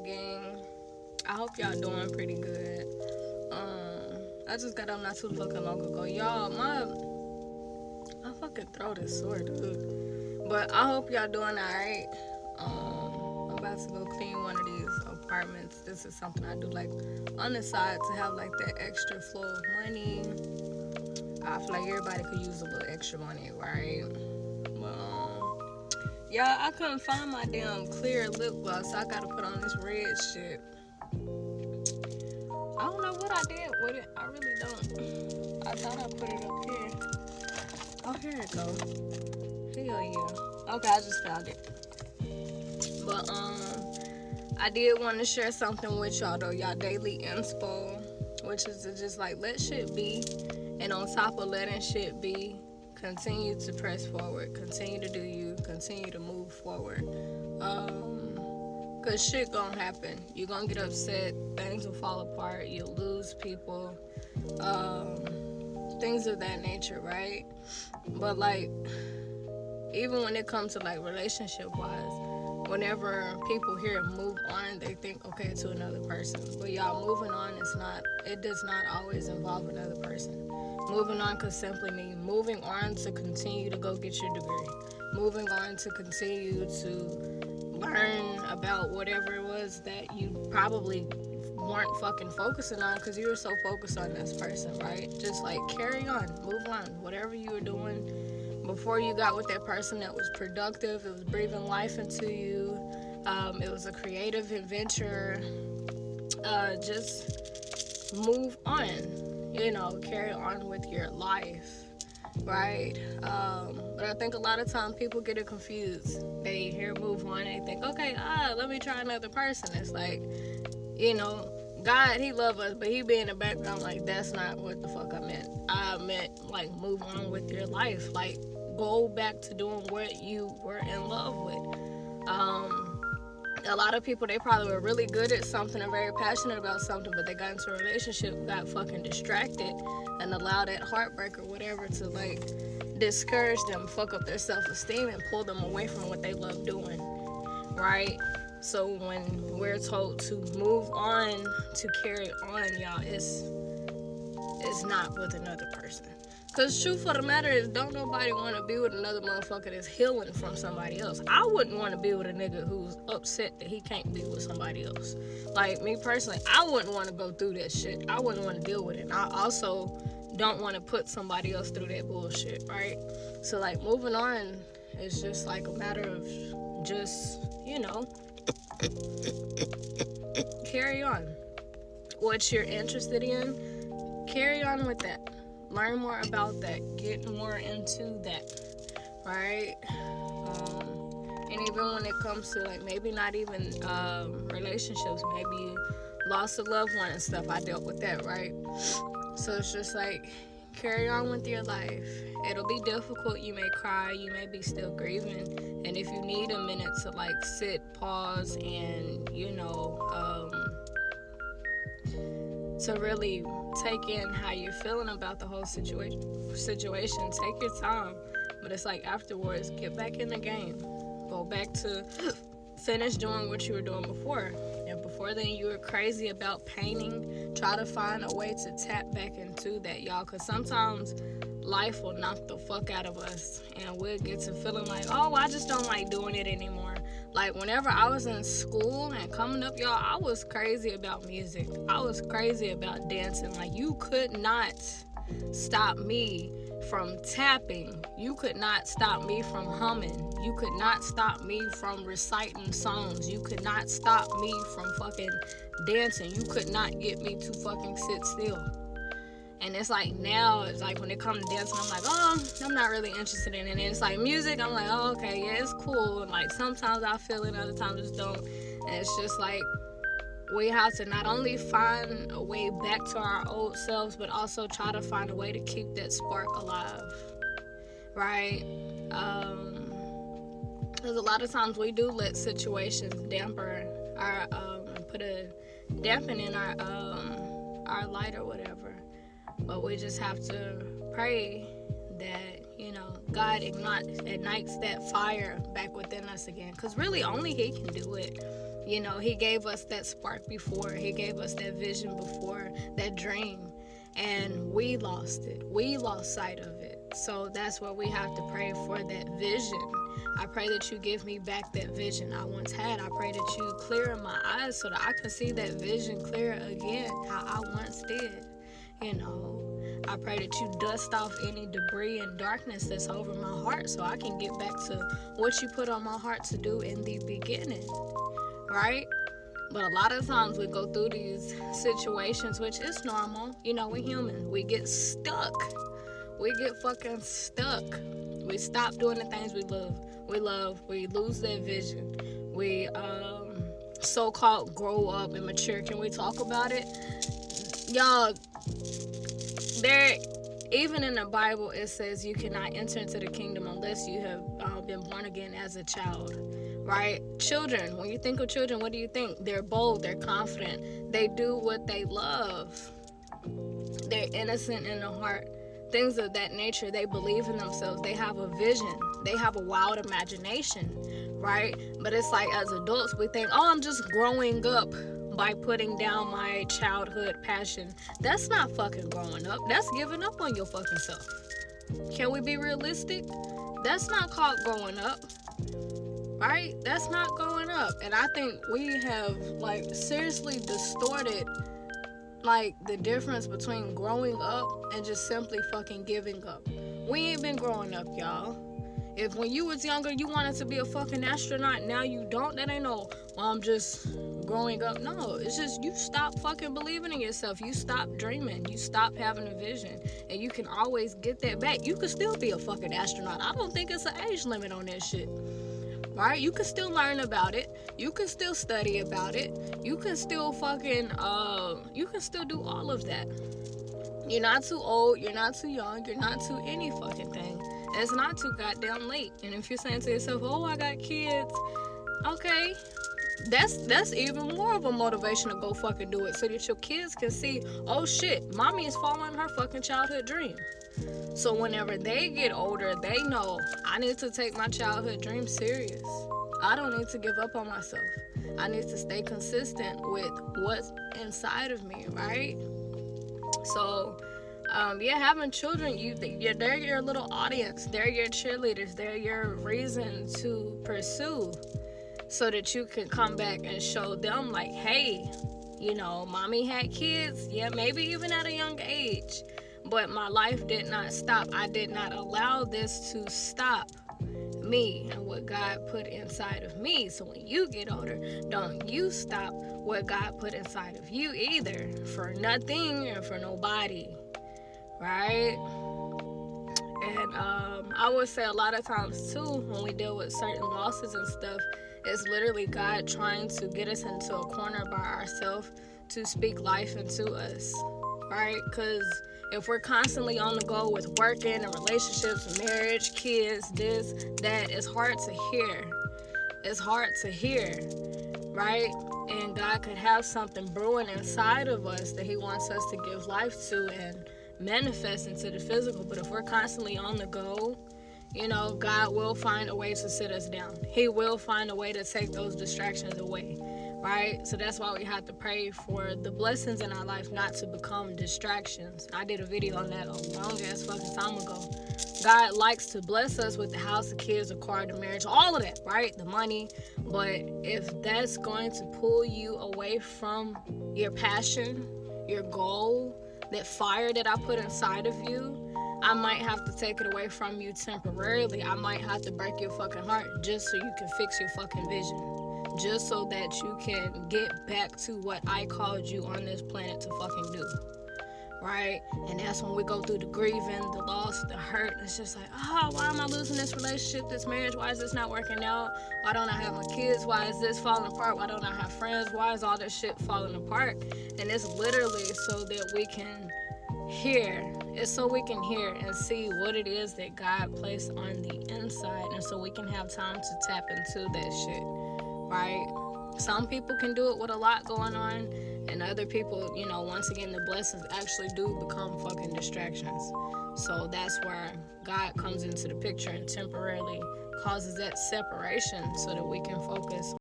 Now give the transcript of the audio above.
gang? I hope y'all doing pretty good. I just got up not too fucking long ago. Y'all, my fucking throat is sore, dude. But I hope y'all doing alright. I'm about to go clean one of these apartments. This is something I do like on the side to have like that extra flow of money. I feel like everybody could use a little extra money, right? But yeah, I couldn't find my damn clear lip gloss, so I gotta put on this red shit. I don't know what I did with it. I really don't. I thought I put it up here. Oh, here it go. Hell yeah. Okay, I just found it. But I did want to share something with y'all though. Y'all daily inspo, which is to just like let shit be, and on top of letting shit be, continue to press forward, continue to do you, continue to move forward. Cause shit gonna happen. You're gonna get upset, things will fall apart, you'll lose people, things of that nature, right? But like, even when it comes to like relationship wise, whenever people hear move on, they think okay to another person. But y'all, moving on it does not always involve another person. Moving on could simply mean moving on to continue to go get your degree. Moving on to continue to learn about whatever it was that you probably weren't fucking focusing on because you were so focused on this person, right? Just like carry on, move on. Whatever you were doing before you got with that person that was productive, it was breathing life into you, it was a creative adventure, just move on, carry on with your life, right? But I think a lot of times people get it confused. They hear move on and they think, okay, let me try another person. It's like, God, he love us, but he be in the background like, that's not what the fuck I meant. I meant like move on with your life. Like go back to doing what you were in love with. A lot of people, they probably were really good at something and very passionate about something, but they got into a relationship, got fucking distracted, and allowed that heartbreak or whatever to like discourage them, fuck up their self-esteem, and pull them away from what they love doing, right? So when we're told to move on, to carry on, y'all, it's not with another person. Because truth of the matter is, don't nobody want to be with another motherfucker that's healing from somebody else. I wouldn't want to be with a nigga who's upset that he can't be with somebody else. Like, me personally, I wouldn't want to go through that shit. I wouldn't want to deal with it. And I also don't want to put somebody else through that bullshit, right? So, like, moving on is just, like, a matter of just, carry on. What you're interested in, carry on with that. Learn more about that. Get more into that, right? And even when it comes to like maybe not even relationships, maybe you lost a loved one and stuff. I dealt with that, right? So it's just like carry on with your life. It'll be difficult. You may cry. You may be still grieving. And if you need a minute to like sit, pause, and to really take in how you're feeling about the whole situation, take your time. But it's like afterwards, get back in the game. Go back to finish doing what you were doing before. And before then, you were crazy about painting. Try to find a way to tap back into that, y'all. Because sometimes life will knock the fuck out of us. And we'll get to feeling like, oh, I just don't like doing it anymore. Like, whenever I was in school and coming up, y'all, I was crazy about music. I was crazy about dancing. Like, you could not stop me from tapping. You could not stop me from humming. You could not stop me from reciting songs. You could not stop me from fucking dancing. You could not get me to fucking sit still. And it's like now, it's like when it comes to dancing, I'm like, oh, I'm not really interested in it. And it's like music, I'm like, oh, okay, yeah, it's cool. And like sometimes I feel it, other times I just don't. And it's just like we have to not only find a way back to our old selves, but also try to find a way to keep that spark alive, right? Because a lot of times we do let situations damper our, put a dampen in our light or whatever. But we just have to pray that, God ignites that fire back within us again. Because really, only He can do it. You know, He gave us that spark before. He gave us that vision before, that dream. And we lost it. We lost sight of it. So that's what we have to pray for, that vision. I pray that you give me back that vision I once had. I pray that you clear my eyes so that I can see that vision clear again, how I once did. You know, I pray that you dust off any debris and darkness that's over my heart so I can get back to what you put on my heart to do in the beginning, right? But a lot of times we go through these situations, which is normal. You know, we're human. We get stuck. We get fucking stuck. We stop doing the things we love. We lose that vision. We so-called grow up and mature. Can we talk about it? Y'all, even in the Bible, it says you cannot enter into the kingdom unless you have been born again as a child, right? Children, when you think of children, what do you think? They're bold, they're confident, they do what they love, they're innocent in the heart, things of that nature. They believe in themselves, they have a vision, they have a wild imagination, right? But it's like, as adults, we think, oh, I'm just growing up by putting down my childhood passion. That's not fucking growing up. That's giving up on your fucking self. Can we be realistic? That's not called growing up, right? That's not growing up. And I think we have, like, seriously distorted, like, the difference between growing up and just simply fucking giving up. We ain't been growing up, y'all. If when you was younger you wanted to be a fucking astronaut, now you don't, that ain't no, well, I'm just growing up. No, it's just you stop fucking believing in yourself. You stop dreaming. You stop having a vision. And you can always get that back. You can still be a fucking astronaut. I don't think it's an age limit on that shit. Right? You can still learn about it. You can still study about it. You can still fucking, you can still do all of that. You're not too old. You're not too young. You're not too any fucking thing. It's not too goddamn late. And if you're saying to yourself, oh, I got kids, okay, that's even more of a motivation to go fucking do it, so that your kids can see, oh shit, mommy is following her fucking childhood dream. So whenever they get older, they know, I need to take my childhood dream serious. I don't need to give up on myself. I need to stay consistent with what's inside of me, right? So having children, they're your little audience. They're your cheerleaders. They're your reason to pursue, so that you can come back and show them, like, hey, you know, mommy had kids, yeah, maybe even at a young age, but my life did not stop. I did not allow this to stop me and what God put inside of me. So when you get older, don't you stop what God put inside of you either, for nothing and for nobody, right? And I would say a lot of times too, when we deal with certain losses and stuff, it's literally God trying to get us into a corner by ourselves to speak life into us, right? Because if we're constantly on the go with working and relationships, marriage, kids, this, that, it's hard to hear. It's hard to hear, right? And God could have something brewing inside of us that He wants us to give life to and manifest into the physical. But if we're constantly on the go, you know, God will find a way to sit us down. He will find a way to take those distractions away, right? So that's why we have to pray for the blessings in our life not to become distractions. I did a video on that a long ass fucking time ago. God likes to bless us with the house, the kids, the car, the marriage, all of that, right? The money. But if that's going to pull you away from your passion, your goal, that fire that I put inside of you, I might have to take it away from you temporarily. I might have to break your fucking heart just so you can fix your fucking vision. Just so that you can get back to what I called you on this planet to fucking do. Right? And that's when we go through the grieving, the loss, the hurt. It's just like, oh, why am I losing this relationship, this marriage? Why is this not working out? Why don't I have my kids? Why is this falling apart? Why don't I have friends? Why is all this shit falling apart? And it's literally so that we can hear. It's so we can hear and see what it is that God placed on the inside, and so we can have time to tap into that shit, right? Some people can do it with a lot going on, And other people, you know, once again, the blessings actually do become fucking distractions. So that's where God comes into the picture and temporarily causes that separation so that we can focus